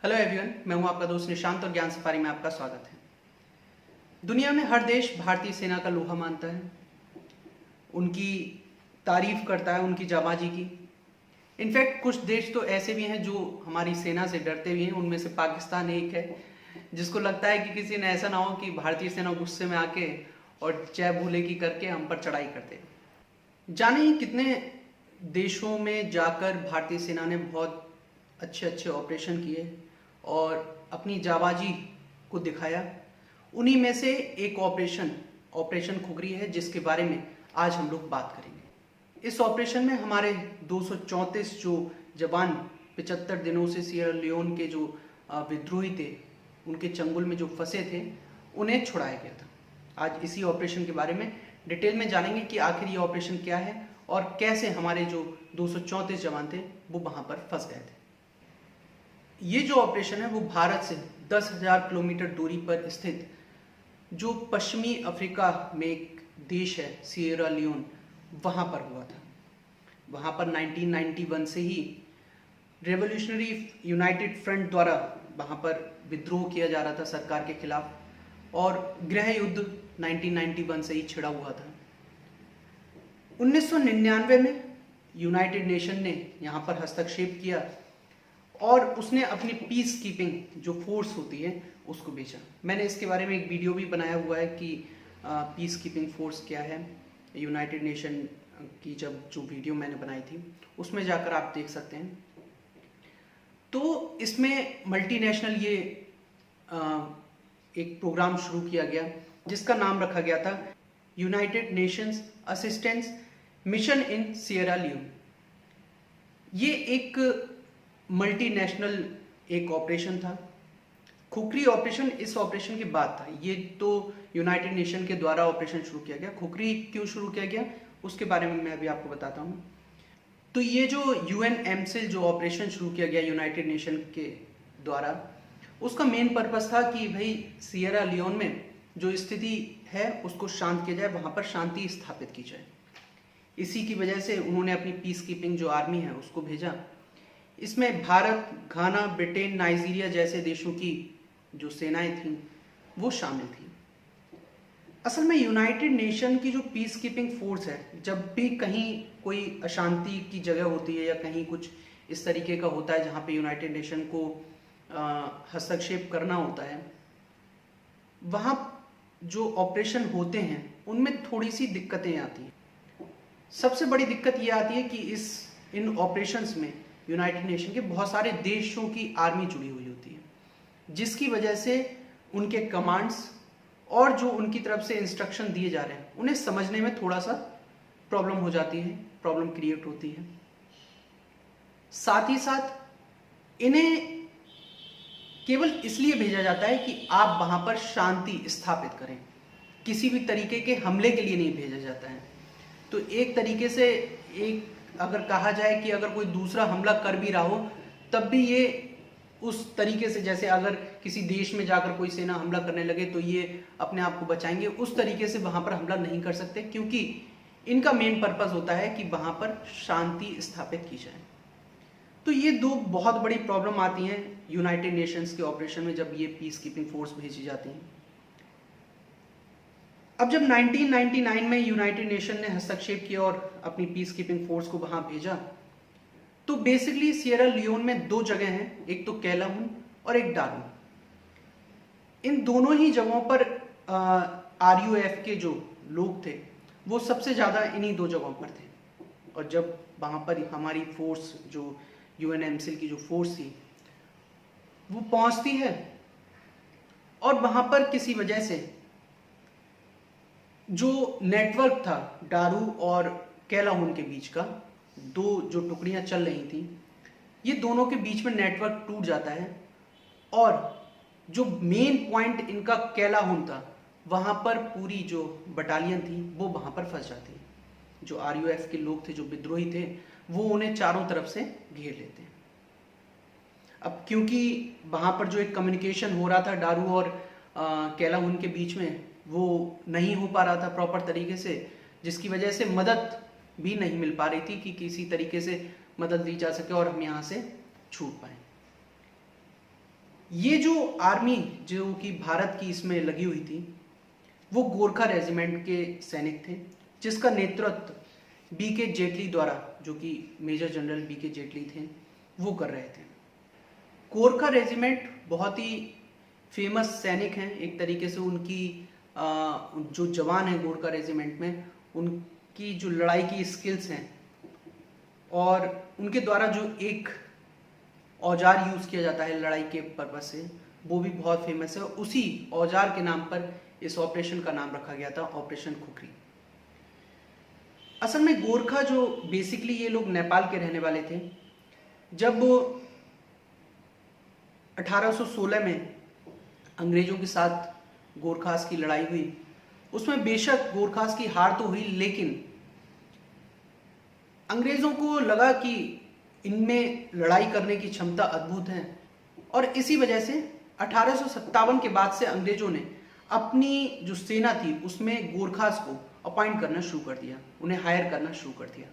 Hello everyone, मैं हूं आपका दोस्त निशांत और ज्ञान सफारी में आपका स्वागत है। दुनिया में हर देश भारतीय सेना का लोहा मानता है, उनकी तारीफ करता है, उनकी जाबाजी की। इनफैक्ट कुछ देश तो ऐसे भी हैं जो हमारी सेना से डरते भी हैं। उनमें से पाकिस्तान एक है, जिसको लगता है कि किसी ने ऐसा ना हो कि भारतीय सेना गुस्से में आके और जय भोले की करके हम पर चढ़ाई करते। जाने ही कितने देशों में जाकर भारतीय सेना ने बहुत अच्छे अच्छे ऑपरेशन किए और अपनी जाबाजी को दिखाया। उन्हीं में से एक ऑपरेशन खुखरी है, जिसके बारे में आज हम लोग बात करेंगे। इस ऑपरेशन में हमारे 234 जो जवान 75 दिनों से सियरा लियोन के जो विद्रोही थे, उनके चंगुल में जो फंसे थे, उन्हें छुड़ाया गया था। आज इसी ऑपरेशन के बारे में डिटेल में जानेंगे कि आखिर ये ऑपरेशन क्या है और कैसे हमारे जो 234 जवान थे वो वहां पर फंस गए थे। ये जो ऑपरेशन है वो भारत से 10,000 किलोमीटर दूरी पर स्थित जो पश्चिमी अफ्रीका में एक देश है सियरा लियोन, वहां पर हुआ था। वहां पर 1991 से ही रेवोल्यूशनरी यूनाइटेड फ्रंट द्वारा वहां पर विद्रोह किया जा रहा था सरकार के खिलाफ और गृह युद्ध 1991 से ही छिड़ा हुआ था। 1999 में यूनाइटेड नेशन ने यहाँ पर हस्तक्षेप किया और उसने अपनी पीस कीपिंग जो फोर्स होती है उसको भेजा। मैंने इसके बारे में एक वीडियो भी बनाया हुआ है कि पीस कीपिंग फोर्स क्या है। यूनाइटेड नेशन की जब जो वीडियो मैंने बनाई थी उसमें जाकर आप देख सकते हैं। तो इसमें मल्टीनेशनल ये एक प्रोग्राम शुरू किया गया जिसका नाम रखा गया था United Nations assistance mission in Sierra Leone. ये एक मल्टीनेशनल एक ऑपरेशन था। खुखरी ऑपरेशन इस ऑपरेशन के बाद था। ये तो यूनाइटेड नेशन के द्वारा ऑपरेशन शुरू किया गया। खुखरी क्यों शुरू किया गया उसके बारे में मैं अभी आपको बताता हूँ। तो ये जो UNMCIL जो ऑपरेशन शुरू किया गया यूनाइटेड नेशन के द्वारा, उसका मेन पर्पस था कि भाई सियरा लियोन में जो स्थिति है उसको शांत किया जाए, वहाँ पर शांति स्थापित की जाए। इसी की वजह से उन्होंने अपनी पीस कीपिंग जो आर्मी है उसको भेजा। इसमें भारत, घाना, ब्रिटेन, नाइजीरिया जैसे देशों की जो सेनाएं थीं वो शामिल थी। असल में यूनाइटेड नेशन की जो पीस कीपिंग फोर्स है, जब भी कहीं कोई अशांति की जगह होती है या कहीं कुछ इस तरीके का होता है जहाँ पे यूनाइटेड नेशन को हस्तक्षेप करना होता है, वहाँ जो ऑपरेशन होते हैं उनमें थोड़ी सी दिक्कतें आती हैं। सबसे बड़ी दिक्कत ये आती है कि इन ऑपरेशंस में यूनाइटेड नेशन के बहुत सारे देशों की आर्मी जुड़ी हुई होती है, जिसकी वजह से उनके कमांड्स और जो उनकी तरफ से इंस्ट्रक्शन दिए जा रहे हैं उन्हें समझने में थोड़ा सा प्रॉब्लम हो जाती है, प्रॉब्लम क्रिएट होती है। साथ ही साथ इन्हें केवल इसलिए भेजा जाता है कि आप वहां पर शांति स्थापित करें, किसी भी तरीके के हमले के लिए नहीं भेजा जाता है। तो एक तरीके से एक अगर कहा जाए कि अगर कोई दूसरा हमला कर भी रहा हो तब भी ये उस तरीके से, जैसे अगर किसी देश में जाकर कोई सेना हमला करने लगे तो ये अपने आप को बचाएंगे, उस तरीके से वहां पर हमला नहीं कर सकते, क्योंकि इनका मेन पर्पस होता है कि वहां पर शांति स्थापित की जाए। तो ये दो बहुत बड़ी प्रॉब्लम आती हैं यूनाइटेड नेशंस के ऑपरेशन में जब ये पीस कीपिंग फोर्स भेजी जाती हैं। अब जब 1999 में यूनाइटेड नेशन ने हस्तक्षेप किया और अपनी पीस कीपिंग फोर्स को वहां भेजा, तो बेसिकली सियरा लियोन में दो जगह हैं, एक तो कैलामुन और एक डारून। इन दोनों ही जगहों पर RUF के जो लोग थे वो सबसे ज्यादा इन्हीं दो जगहों पर थे। और जब वहां पर हमारी फोर्स जो UNMCIL की जो फोर्स थी वो पहुंचती है और वहां पर किसी वजह से जो नेटवर्क था डारू और कैलामुन के बीच का, दो जो टुकड़ियां चल रही थी, ये दोनों के बीच में नेटवर्क टूट जाता है और जो मेन पॉइंट इनका कैलामुन था वहां पर पूरी जो बटालियन थी वो वहां पर फंस जाती है। जो RUF के लोग थे, जो विद्रोही थे, वो उन्हें चारों तरफ से घेर लेते हैं। अब क्योंकि वहां पर जो एक कम्युनिकेशन हो रहा था डारू और कैलामुन के बीच में, वो नहीं हो पा रहा था प्रॉपर तरीके से, जिसकी वजह से मदद भी नहीं मिल पा रही थी कि किसी तरीके से मदद दी जा सके और हम यहाँ से छूट पाए। ये जो आर्मी जो कि भारत की इसमें लगी हुई थी वो गोरखा रेजिमेंट के सैनिक थे, जिसका नेतृत्व बी के जेटली द्वारा, जो कि मेजर जनरल बी के जेटली थे, वो कर रहे थे। गोरखा रेजिमेंट बहुत ही फेमस सैनिक हैं एक तरीके से। उनकी जो जवान हैं गोरखा रेजिमेंट में, उनकी जो लड़ाई की स्किल्स हैं और उनके द्वारा जो एक औजार यूज किया जाता है लड़ाई के पर्पज से, वो भी बहुत फेमस है। उसी औजार के नाम पर इस ऑपरेशन का नाम रखा गया था, ऑपरेशन खुखरी। असल में गोरखा जो बेसिकली ये लोग नेपाल के रहने वाले थे। जब 1816 में अंग्रेजों के साथ गोरखास की लड़ाई हुई, उसमें बेशक गोरखास की हार तो हुई, लेकिन अंग्रेजों को लगा कि इनमें लड़ाई करने की क्षमता अद्भुत है, और इसी वजह से 1857 के बाद से अंग्रेजों ने अपनी जो सेना थी उसमें गोरखास को अपॉइंट करना शुरू कर दिया, उन्हें हायर करना शुरू कर दिया।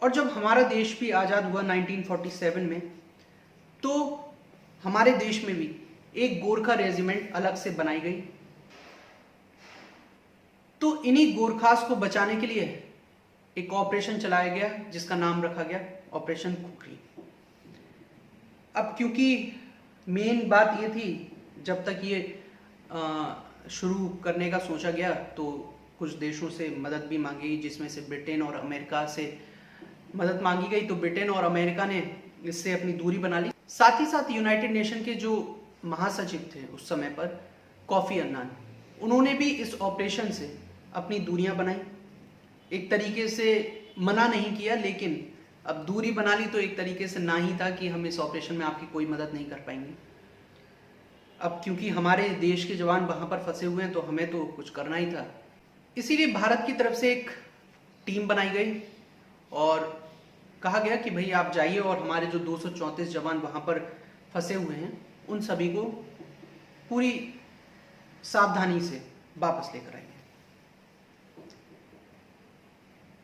और जब हमारा देश भी आज़ाद हुआ 1947 में, तो हमारे देश में भी एक गोरखा रेजिमेंट अलग से बनाई गई। तो इन्हीं गोरखास को बचाने के लिए एक ऑपरेशन चलाया गया जिसका नाम रखा गया ऑपरेशन खुखरी। अब क्योंकि मेन बात ये थी, जब तक ये शुरू करने का सोचा गया तो कुछ देशों से मदद भी मांगी, जिसमें से ब्रिटेन और अमेरिका से मदद मांगी गई। तो ब्रिटेन और अमेरिका ने इससे अपनी दूरी बना ली। साथ ही साथ यूनाइटेड नेशन के जो महासचिव थे उस समय पर, कोफी अन्नान, उन्होंने भी इस ऑपरेशन से अपनी दूरियां बनाई। एक तरीके से मना नहीं किया, लेकिन अब दूरी बना ली तो एक तरीके से ना ही था कि हम इस ऑपरेशन में आपकी कोई मदद नहीं कर पाएंगे। अब क्योंकि हमारे देश के जवान वहां पर फंसे हुए हैं तो हमें तो कुछ करना ही था। इसीलिए भारत की तरफ से एक टीम बनाई गई और कहा गया कि भाई आप जाइए और हमारे जो 234 जवान वहां पर फंसे हुए हैं उन सभी को पूरी सावधानी से वापस लेकर आइए।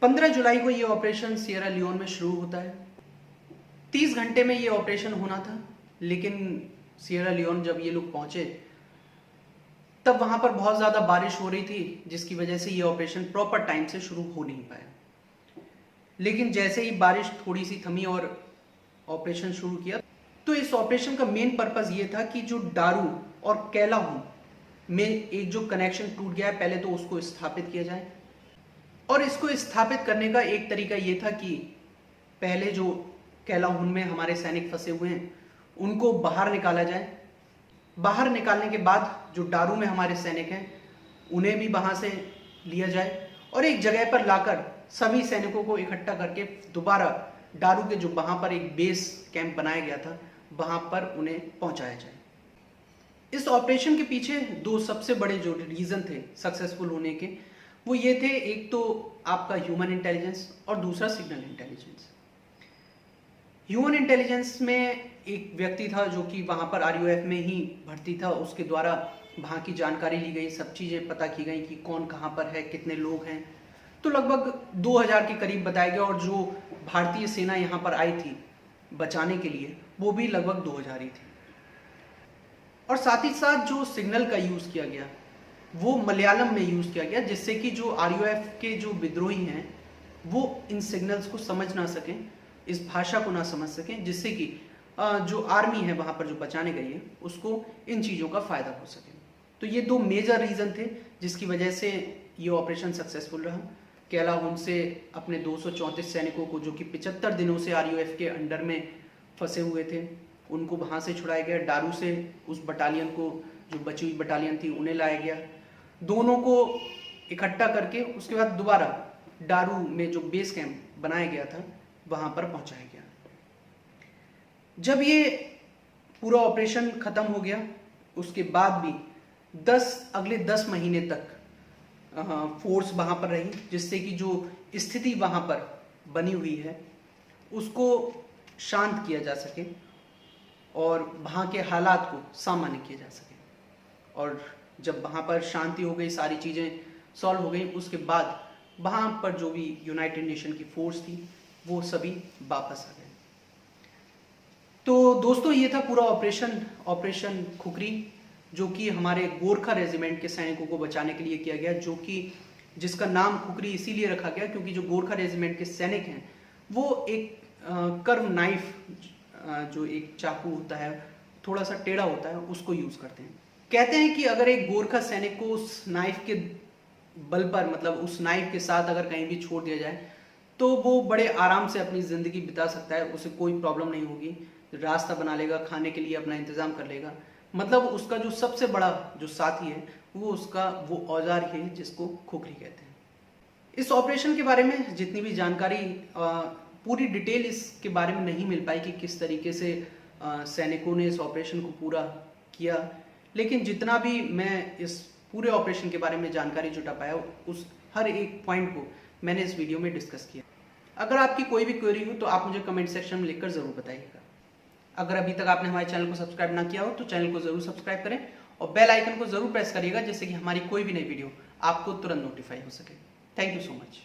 15 जुलाई को यह ऑपरेशन सिएरा लियोन में शुरू होता है। 30 घंटे में यह ऑपरेशन होना था, लेकिन सिएरा लियोन जब ये लोग पहुंचे तब वहां पर बहुत ज्यादा बारिश हो रही थी, जिसकी वजह से ये ऑपरेशन प्रॉपर टाइम से शुरू हो नहीं पाया। लेकिन जैसे ही बारिश थोड़ी सी थमी और ऑपरेशन शुरू किया, तो इस ऑपरेशन का मेन पर्पस ये था कि जो डारू और कैलाहून में एक जो कनेक्शन टूट गया है, पहले तो उसको स्थापित किया जाए। और इसको स्थापित करने का एक तरीका ये था कि पहले जो कैलाहून में हमारे सैनिक फंसे हुए हैं उनको बाहर निकाला जाए। बाहर निकालने के बाद जो डारू में हमारे सैनिक हैं उन्हें भी वहां से लिया जाए और एक जगह पर लाकर सभी सैनिकों को इकट्ठा करके दोबारा डारू के जो वहां पर एक बेस कैंप बनाया गया था वहां पर उन्हें पहुंचाया जाए। इस ऑपरेशन के पीछे दो सबसे बड़े जो रीजन थे सक्सेसफुल होने के, वो ये थे, एक तो आपका ह्यूमन इंटेलिजेंस और दूसरा सिग्नल इंटेलिजेंस। ह्यूमन इंटेलिजेंस में एक व्यक्ति था जो कि वहां पर आरयूएफ में ही भर्ती था, उसके द्वारा वहां की जानकारी ली गई, सब चीजें पता की गई कि कौन कहां पर है, कितने लोग हैं। तो लगभग 2000 के करीब बताया गया और जो भारतीय सेना यहाँ पर आई थी बचाने के लिए वो भी लगभग 2000 ही थी। और साथ ही साथ जो सिग्नल का यूज किया गया वो मलयालम में यूज किया गया, जिससे कि जो आरयूएफ के जो विद्रोही हैं वो इन सिग्नल्स को समझ ना सकें, इस भाषा को ना समझ सकें, जिससे कि जो आर्मी है वहां पर जो बचाने गई है उसको इन चीजों का फायदा हो सके। तो ये दो मेजर रीजन थे जिसकी वजह से ये ऑपरेशन सक्सेसफुल रहा। कैलाहून से अपने 234 सैनिकों को जो कि 75 दिनों से आरयूएफ के अंडर में फंसे हुए थे उनको वहां से छुड़ाया गया। डारू से उस बटालियन को, जो बची हुई बटालियन थी, उन्हें लाया गया। दोनों को इकट्ठा करके उसके बाद दोबारा डारू में जो बेस कैंप बनाया गया था वहां पर पहुंचाया गया। जब ये पूरा ऑपरेशन खत्म हो गया उसके बाद भी अगले 10 महीने तक फोर्स वहां पर रही, जिससे कि जो स्थिति वहां पर बनी हुई है उसको शांत किया जा सके और वहां के हालात को सामान्य किया जा सके। और जब वहां पर शांति हो गई, सारी चीजें सॉल्व हो गई, उसके बाद वहां पर जो भी यूनाइटेड नेशन की फोर्स थी वो सभी वापस आ गए। तो दोस्तों ये था पूरा ऑपरेशन खुखरी, जो कि हमारे गोरखा रेजिमेंट के सैनिकों को बचाने के लिए किया गया, जो कि जिसका नाम खुखरी इसीलिए रखा गया क्योंकि जो गोरखा रेजिमेंट के सैनिक हैं वो एक कर्व नाइफ, जो एक चाकू होता है थोड़ा सा टेढ़ा होता है, उसको यूज करते हैं। कहते हैं कि अगर एक गोरखा सैनिक को उस नाइफ के बल पर, मतलब उस नाइफ के साथ अगर कहीं भी छोड़ दिया जाए तो वो बड़े आराम से अपनी जिंदगी बिता सकता है, उसे कोई प्रॉब्लम नहीं होगी, रास्ता बना लेगा, खाने के लिए अपना इंतजाम कर लेगा। मतलब उसका जो सबसे बड़ा जो साथी है वो औजार ही है जिसको खुखरी कहते हैं। इस ऑपरेशन के बारे में जितनी भी जानकारी, पूरी डिटेल इसके बारे में नहीं मिल पाई कि किस तरीके से सैनिकों ने इस ऑपरेशन को पूरा किया, लेकिन जितना भी मैं इस पूरे ऑपरेशन के बारे में जानकारी जुटा पाया उस हर एक पॉइंट को मैंने इस वीडियो में डिस्कस किया। अगर आपकी कोई भी क्वेरी हो तो आप मुझे कमेंट सेक्शन में लिखकर जरूर बताइएगा। अगर अभी तक आपने हमारे चैनल को सब्सक्राइब ना किया हो तो चैनल को जरूर सब्सक्राइब करें और बेल आइकन को जरूर प्रेस करिएगा, जिससे कि हमारी कोई भी नई वीडियो आपको तुरंत नोटिफाई हो सके। Thank you so much.